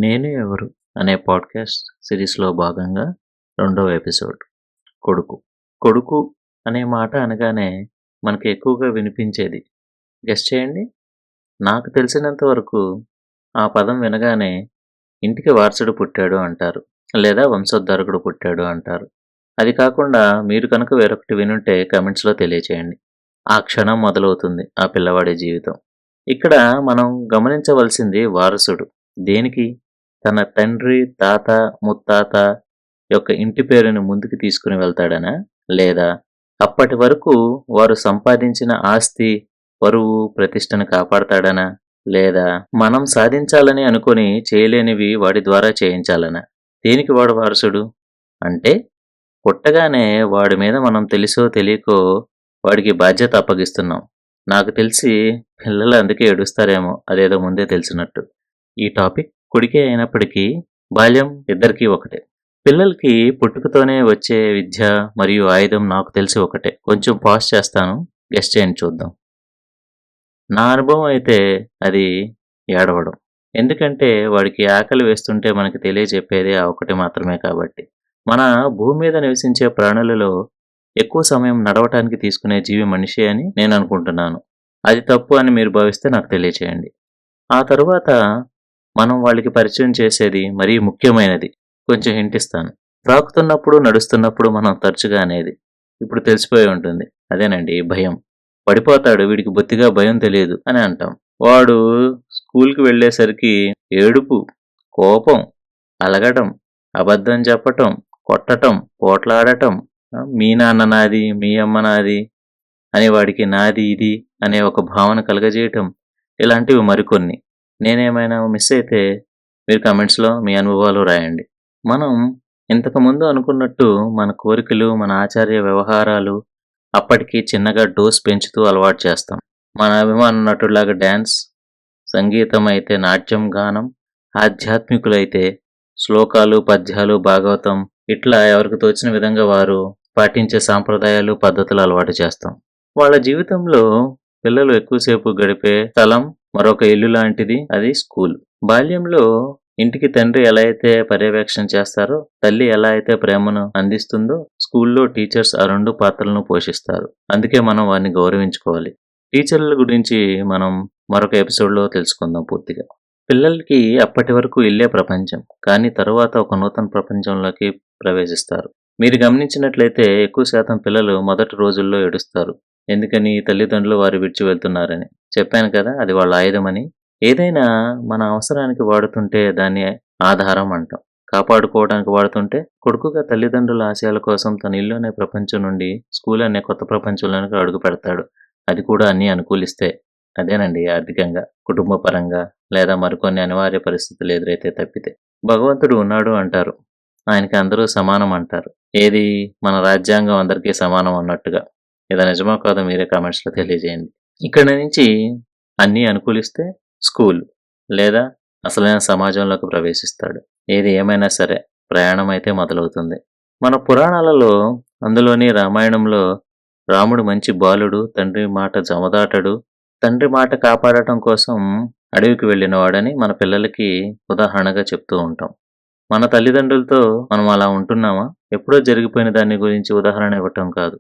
నేను ఎవరు అనే పాడ్కాస్ట్ సిరీస్లో భాగంగా రెండవ ఎపిసోడ్ కొడుకు. కొడుకు అనే మాట అనగానే మనకి ఎక్కువగా వినిపించేది గెస్ చేయండి. నాకు తెలిసినంత వరకు ఆ పదం వినగానే ఇంటికి వారసుడు పుట్టాడు అంటారు, లేదా వంశోద్ధారకుడు పుట్టాడు అంటారు. అది కాకుండా మీరు కనుక వేరొకటి వినుంటే కమెంట్స్లో తెలియచేయండి. ఆ క్షణం మొదలవుతుంది ఆ పిల్లవాడి జీవితం. ఇక్కడ మనం గమనించవలసింది వారసుడు. దేనికి? తన తండ్రి, తాత, ముత్తాత యొక్క ఇంటి పేరుని ముందుకు తీసుకుని వెళ్తాడనా? లేదా అప్పటి వరకు వారు సంపాదించిన ఆస్తి, పరువు, ప్రతిష్టను కాపాడతాడనా? లేదా మనం సాధించాలని అనుకొని చేయలేనివి వాడి ద్వారా చేయించాలనా? దేనికి వాడు వారసుడు? అంటే పుట్టగానే వాడి మీద మనం తెలుసో తెలియకో వాడికి బాధ్యత అప్పగిస్తున్నాం. నాకు తెలిసి పిల్లలు అందుకే ఏడుస్తారేమో అదేదో ముందే తెలిసినట్టు. ఈ టాపిక్ కొడుకే అయినప్పటికీ బాల్యం ఇద్దరికీ ఒకటే. పిల్లలకి పుట్టుకతోనే వచ్చే విద్య మరియు ఆయుధం నాకు తెలిసి ఒకటే. కొంచెం పాజ్ చేస్తాను, గెస్ట్ చేయండి చూద్దాం. నా అనుభవం అయితే అది ఏడవడం. ఎందుకంటే వాడికి ఆకలి వేస్తుంటే మనకి తెలియజెప్పేది ఆ ఒకటి మాత్రమే కాబట్టి. మన భూమి మీద నివసించే ప్రాణులలో ఎక్కువ సమయం నడవటానికి తీసుకునే జీవి మనిషి అని నేను అనుకుంటున్నాను. అది తప్పు అని మీరు భావిస్తే నాకు తెలియచేయండి. ఆ తరువాత మనం వాళ్ళకి పరిచయం చేసేది మరీ ముఖ్యమైనది. కొంచెం హింట్ ఇస్తాను. తాకుతున్నప్పుడు, నడుస్తున్నప్పుడు మనం తరచుగా అనేది ఇప్పుడు తెలిసిపోయి ఉంటుంది. అదేనండి భయం. పడిపోతాడు, వీడికి బొత్తిగా భయం తెలియదు అని అంటాం. వాడు స్కూల్కి వెళ్ళేసరికి ఏడుపు, కోపం, అలగడం, అబద్ధం చెప్పటం, కొట్టటం, పోట్లాడటం, మీ నాన్న నాది, మీ అమ్మ నాది అని వాడికి నాది ఇది అనే ఒక భావన కలగజేయటం, ఇలాంటివి మరికొన్ని. నేనేమైనా మిస్ అయితే మీరు కమెంట్స్లో మీ అనుభవాలు రాయండి. మనం ఇంతకుముందు అనుకున్నట్టు మన కోరికలు, మన ఆచార్య వ్యవహారాలు అప్పటికి చిన్నగా డోస్ పెంచుతూ అలవాటు చేస్తాం. మన అభిమాన నటులాగా డ్యాన్స్, సంగీతం అయితే నాట్యం, గానం, ఆధ్యాత్మికులైతే శ్లోకాలు, పద్యాలు, భాగవతం, ఇట్లా ఎవరికి తోచిన విధంగా వారు పాటించే సాంప్రదాయాలు, పద్ధతులు అలవాటు చేస్తాం. వాళ్ళ జీవితంలో పిల్లలు ఎక్కువసేపు గడిపే స్థలం మరొక ఇల్లు లాంటిది, అది స్కూల్. బాల్యంలో ఇంటికి తండ్రి ఎలా అయితే పర్యవేక్షణ చేస్తారో, తల్లి ఎలా అయితే ప్రేమను అందిస్తుందో, స్కూల్లో టీచర్స్ ఆ రెండు పాత్రలను పోషిస్తారు. అందుకే మనం వారిని గౌరవించుకోవాలి. టీచర్ల గురించి మనం మరొక ఎపిసోడ్లో తెలుసుకుందాం పూర్తిగా. పిల్లలకి అప్పటి వరకు ఇల్లే ప్రపంచం, కానీ తరువాత ఒక నూతన ప్రపంచంలోకి ప్రవేశిస్తారు. మీరు గమనించినట్లయితే ఎక్కువ శాతం పిల్లలు మొదటి రోజుల్లో ఏడుస్తారు. ఎందుకని? తల్లిదండ్రులు వారు విడిచి వెళ్తున్నారని. చెప్పాను కదా, అది వాళ్ళ ఆయుధమని. ఏదైనా మన అవసరానికి వాడుతుంటే దాన్ని ఆధారం అంటాం. కాపాడుకోవడానికి వాడుతుంటే కొడుకుగా తల్లిదండ్రుల ఆశయాల కోసం తన ఇల్లు అనే ప్రపంచం నుండి స్కూల్ అనే కొత్త ప్రపంచంలోనికి అడుగు పెడతాడు. అది కూడా అన్నీ అనుకూలిస్తే. అదేనండి ఆర్థికంగా, కుటుంబ పరంగా, లేదా మరికొన్ని అనివార్య పరిస్థితులు ఎదురైతే తప్పితే. భగవంతుడు ఉన్నాడు అంటారు, ఆయనకి అందరూ సమానం అంటారు. ఏది? మన రాజ్యాంగం అందరికీ సమానం అన్నట్టుగా. ఇది నిజమో కాదో మీరే కామెంట్స్లో తెలియజేయండి. ఇక్కడ నుంచి అన్నీ అనుకూలిస్తే స్కూల్ లేదా అసలైన సమాజంలోకి ప్రవేశిస్తాడు. ఏది ఏమైనా సరే ప్రయాణం అయితే మొదలవుతుంది. మన పురాణాలలో, అందులోని రామాయణంలో రాముడు మంచి బాలుడు, తండ్రి మాట జమదాటడు, తండ్రి మాట కాపాడటం కోసం అడవికి వెళ్ళినవాడని మన పిల్లలకి ఉదాహరణగా చెప్తూ ఉంటాం. మన తల్లిదండ్రులతో మనం అలా ఉంటున్నామా? ఎప్పుడో జరిగిపోయిన దాని గురించి ఉదాహరణ ఇవ్వటం కాదు.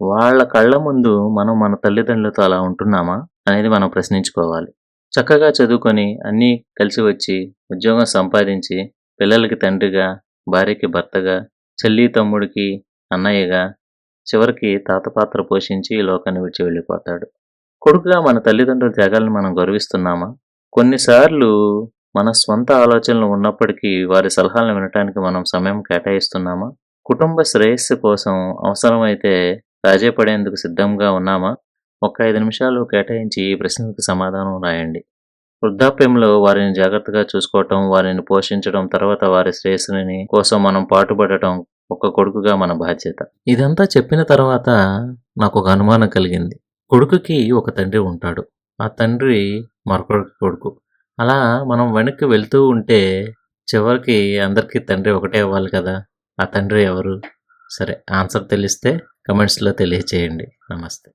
వాళ్ళ కళ్ళ ముందు మనం మన తల్లిదండ్రులతో అలా ఉంటున్నామా అనేది మనం ప్రశ్నించుకోవాలి. చక్కగా చదువుకొని అన్నీ కలిసి వచ్చి ఉద్యోగం సంపాదించి పిల్లలకి తండ్రిగా, భార్యకి భర్తగా, చెల్లి తమ్ముడికి అన్నయ్యగా, చివరికి తాత పాత్ర పోషించి ఈ లోకాన్ని విడిచి వెళ్ళిపోతాడు. కొడుకుగా మన తల్లిదండ్రుల త్యాగాలను మనం గౌరవిస్తున్నామా? కొన్నిసార్లు మన స్వంత ఆలోచనలు ఉన్నప్పటికీ వారి సలహాలను వినటానికి మనం సమయం కేటాయిస్తున్నామా? కుటుంబ శ్రేయస్సు కోసం అవసరమైతే రాజీ పడేందుకు సిద్ధంగా ఉన్నామా? ఒక 5 నిమిషాలు కేటాయించి ఈ ప్రశ్నలకు సమాధానం రాయండి. వృద్ధాప్యంలో వారిని జాగ్రత్తగా చూసుకోవటం, వారిని పోషించడం, తర్వాత వారి శ్రేయస్సుని కోసం మనం పాటుపడటం ఒక కొడుకుగా మన బాధ్యత. ఇదంతా చెప్పిన తర్వాత నాకు ఒక అనుమానం కలిగింది. కొడుకుకి ఒక తండ్రి ఉంటాడు, ఆ తండ్రి మరొక కొడుకు. అలా మనం వెనక్కి వెళ్తూ ఉంటే చివరికి అందరికీ తండ్రి ఒకటే అవ్వాలి కదా. ఆ తండ్రి ఎవరు? సరే, ఆన్సర్ తెలిస్తే కమెంట్స్లో తెలియచేయండి. నమస్తే.